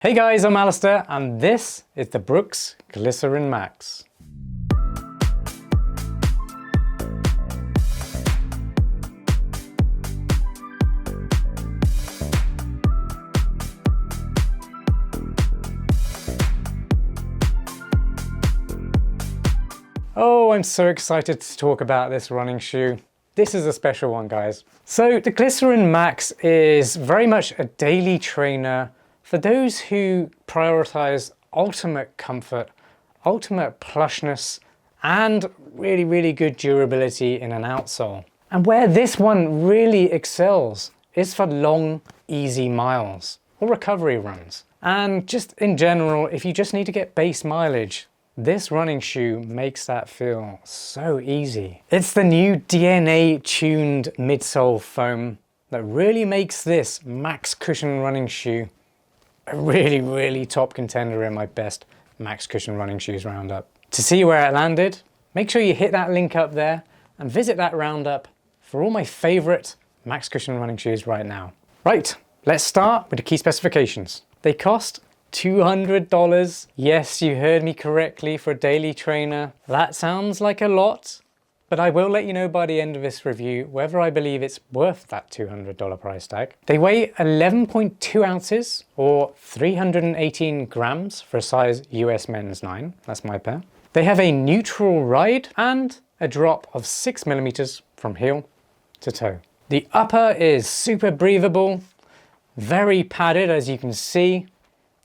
Hey guys, I'm Alistair and this is the Brooks Glycerin Max. Oh, I'm so excited to talk about this running shoe. This is a special one, guys. So the Glycerin Max is very much a daily trainer for those who prioritize ultimate comfort, ultimate plushness, and really good durability in an outsole. And where this one really excels is for long, easy miles or recovery runs. And just in general, if you just need to get base mileage, this running shoe makes that feel so easy. It's the new DNA tuned midsole foam that really makes this max cushion running shoe a really top contender in my best max cushion running shoes roundup. To see where it landed, make sure you hit that link up there and visit that roundup for all my favorite max cushion running shoes right now. Right, let's start with the key specifications. They cost $200. Yes, you heard me correctly, for a daily trainer. That sounds like a lot, but I will let you know by the end of this review whether I believe it's worth that $200 price tag. They weigh 11.2 ounces or 318 grams for a size US men's 9. That's my pair. They have a neutral ride and a drop of 6 millimeters from heel to toe. The upper is super breathable, very padded as you can see,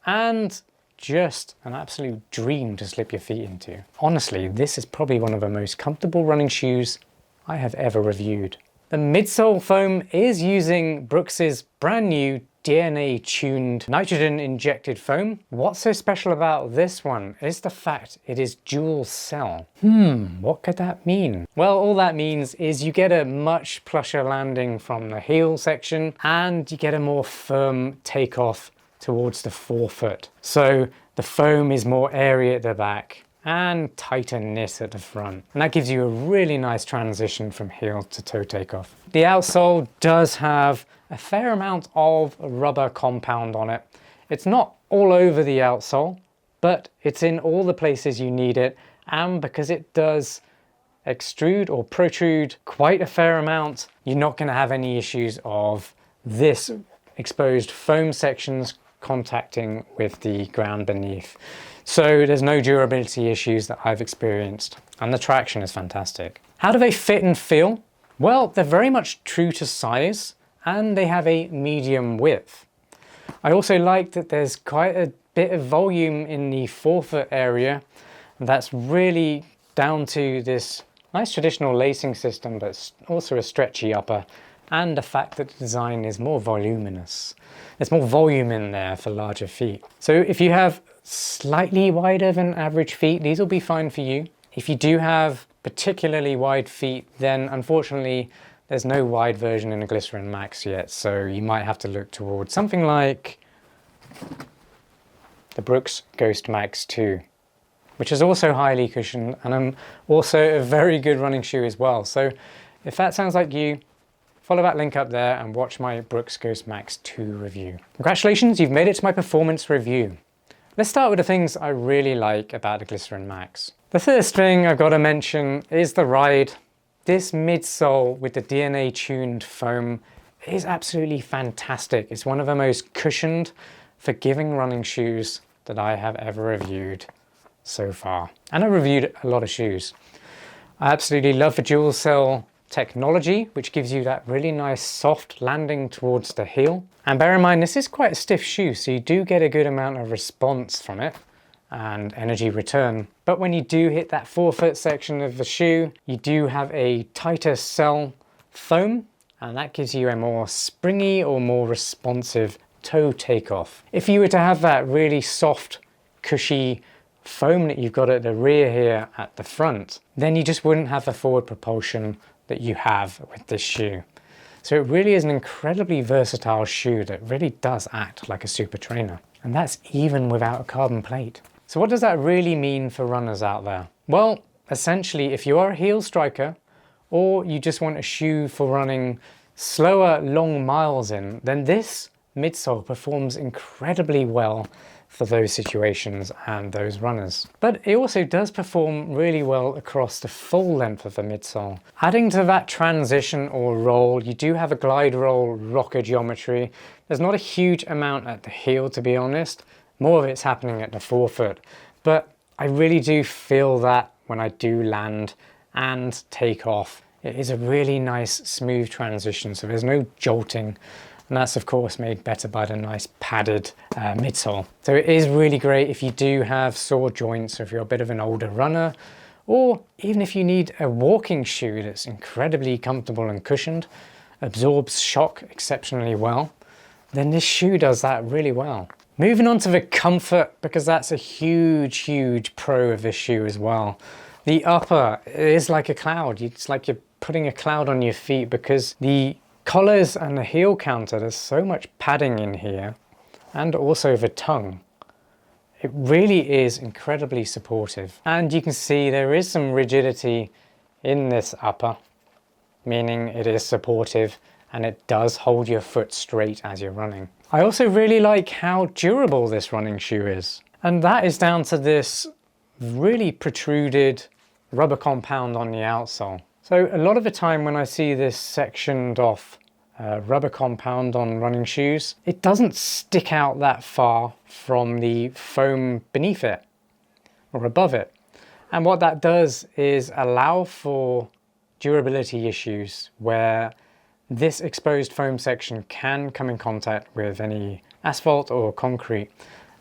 and just an absolute dream to slip your feet into. Honestly, this is probably one of the most comfortable running shoes I have ever reviewed. The midsole foam is using Brooks's brand new DNA tuned nitrogen injected foam. What's so special about this one is the fact it is dual cell. What could that mean? Well, all that means is you get a much plusher landing from the heel section and you get a more firm takeoff towards the forefoot. So the foam is more airy at the back and tighter knit at the front. And that gives you a really nice transition from heel to toe takeoff. The outsole does have a fair amount of rubber compound on it. It's not all over the outsole, but it's in all the places you need it. And because it does extrude or protrude quite a fair amount, you're not going to have any issues of this exposed foam sections contacting with the ground beneath. So there's no durability issues that I've experienced, and the traction is fantastic. How do they fit and feel? Well, they're very much true to size and they have a medium width. I also like that there's quite a bit of volume in the forefoot area, and that's really down to this nice traditional lacing system, but also a stretchy upper, and the fact that the design is more voluminous. There's more volume in there for larger feet. So if you have slightly wider than average feet, these will be fine for you. If you do have particularly wide feet, then unfortunately there's no wide version in the Glycerin Max yet, so you might have to look towards something like the Brooks Ghost Max 2, which is also highly cushioned and also a very good running shoe as well. So if that sounds like you, follow that link up there and watch my Brooks Ghost Max 2 review. Congratulations, you've made it to my performance review. Let's start with the things I really like about the Glycerin Max. The first thing I've got to mention is the ride. This midsole with the DNA tuned foam is absolutely fantastic. It's one of the most cushioned, forgiving running shoes that I have ever reviewed so far. And I've reviewed a lot of shoes. I absolutely love the dual cell technology, which gives you that really nice soft landing towards the heel. And bear in mind, this is quite a stiff shoe, so you do get a good amount of response from it and energy return. But when you do hit that forefoot section of the shoe, you do have a tighter cell foam, and that gives you a more springy or more responsive toe takeoff. If you were to have that really soft, cushy foam that you've got at the rear here at the front, then you just wouldn't have the forward propulsion that you have with this shoe. So it really is an incredibly versatile shoe that really does act like a super trainer. And that's even without a carbon plate. So what does that really mean for runners out there? Well, essentially, if you are a heel striker or you just want a shoe for running slower, long miles in, then this midsole performs incredibly well for those situations and those runners. But it also does perform really well across the full length of the midsole. Adding to that transition or roll, you do have a glide roll rocker geometry. There's not a huge amount at the heel, to be honest. More of it's happening at the forefoot. But I really do feel that when I do land and take off. It is a really nice smooth transition, so there's no jolting. And that's of course made better by the nice padded midsole. So it is really great if you do have sore joints, or if you're a bit of an older runner, or even if you need a walking shoe that's incredibly comfortable and cushioned, absorbs shock exceptionally well, then this shoe does that really well. Moving on to the comfort, because that's a huge pro of this shoe as well. The upper is like a cloud. It's like you're putting a cloud on your feet, because the collars and the heel counter, there's so much padding in here, and also the tongue. It really is incredibly supportive. And you can see there is some rigidity in this upper, meaning it is supportive and it does hold your foot straight as you're running. I also really like how durable this running shoe is. And that is down to this really protruded rubber compound on the outsole. So a lot of the time when I see this sectioned off rubber compound on running shoes, it doesn't stick out that far from the foam beneath it or above it. And what that does is allow for durability issues where this exposed foam section can come in contact with any asphalt or concrete,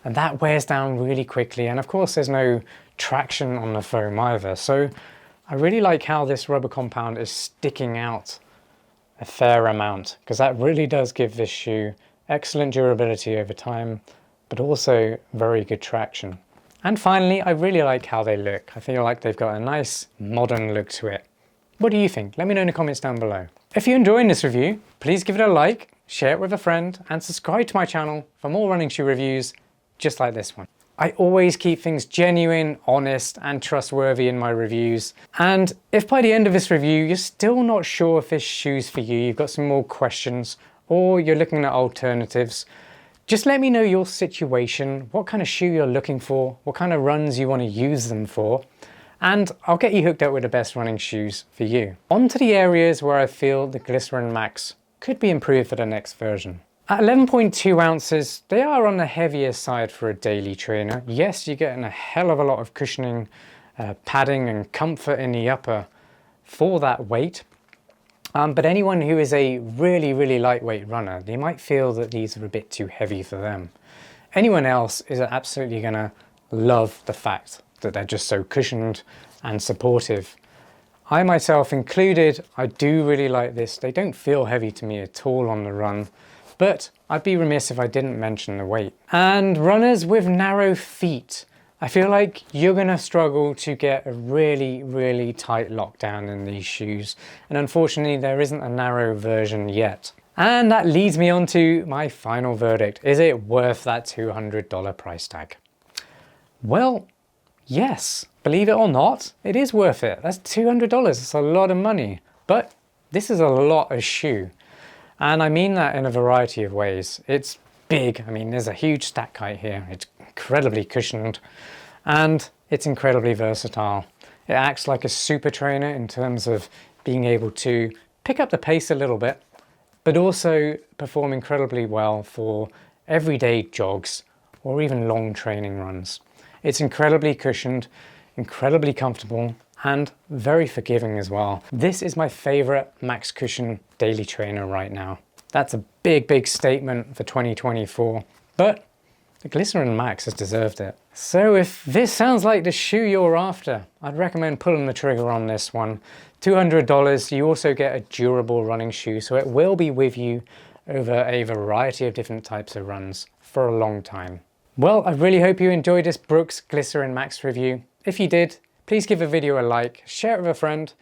and that wears down really quickly. And of course there's no traction on the foam either. So I really like how this rubber compound is sticking out a fair amount, because that really does give this shoe excellent durability over time, but also very good traction. And finally, I really like how they look. I feel like they've got a nice modern look to it. What do you think? Let me know in the comments down below. If you're enjoying this review, please give it a like, share it with a friend, and subscribe to my channel for more running shoe reviews just like this one. I always keep things genuine, honest, and trustworthy in my reviews. And if by the end of this review you're still not sure if this shoe's for you, you've got some more questions, or you're looking at alternatives, just let me know your situation, what kind of shoe you're looking for, what kind of runs you want to use them for, and I'll get you hooked up with the best running shoes for you. On to the areas where I feel the Glycerin Max could be improved for the next version. At 11.2 ounces, they are on the heavier side for a daily trainer. Yes, you're getting a hell of a lot of cushioning, padding and comfort in the upper for that weight. But anyone who is a really lightweight runner, they might feel that these are a bit too heavy for them. Anyone else is absolutely gonna love the fact that they're just so cushioned and supportive. I myself included, I do really like this. They don't feel heavy to me at all on the run. But I'd be remiss if I didn't mention the weight. And runners with narrow feet, I feel like you're gonna struggle to get a really tight lockdown in these shoes. And unfortunately, there isn't a narrow version yet. And that leads me on to my final verdict. Is it worth that $200 price tag? Well, yes. Believe it or not, it is worth it. That's $200, it's a lot of money. But this is a lot of shoe. And I mean that in a variety of ways. It's big. I mean, there's a huge stack height here. It's incredibly cushioned and it's incredibly versatile. It acts like a super trainer in terms of being able to pick up the pace a little bit, but also perform incredibly well for everyday jogs or even long training runs. It's incredibly cushioned, incredibly comfortable, and very forgiving as well. This is my favorite max cushion daily trainer right now. That's a big statement for 2024, but the Glycerin Max has deserved it. So if this sounds like the shoe you're after, I'd recommend pulling the trigger on this one. $200, you also get a durable running shoe, so it will be with you over a variety of different types of runs for a long time. Well, I really hope you enjoyed this Brooks Glycerin Max review. If you did, please give the video a like, share it with a friend,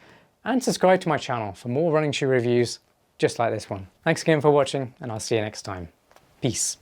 and subscribe to my channel for more running shoe reviews just like this one. Thanks again for watching, and I'll see you next time. Peace.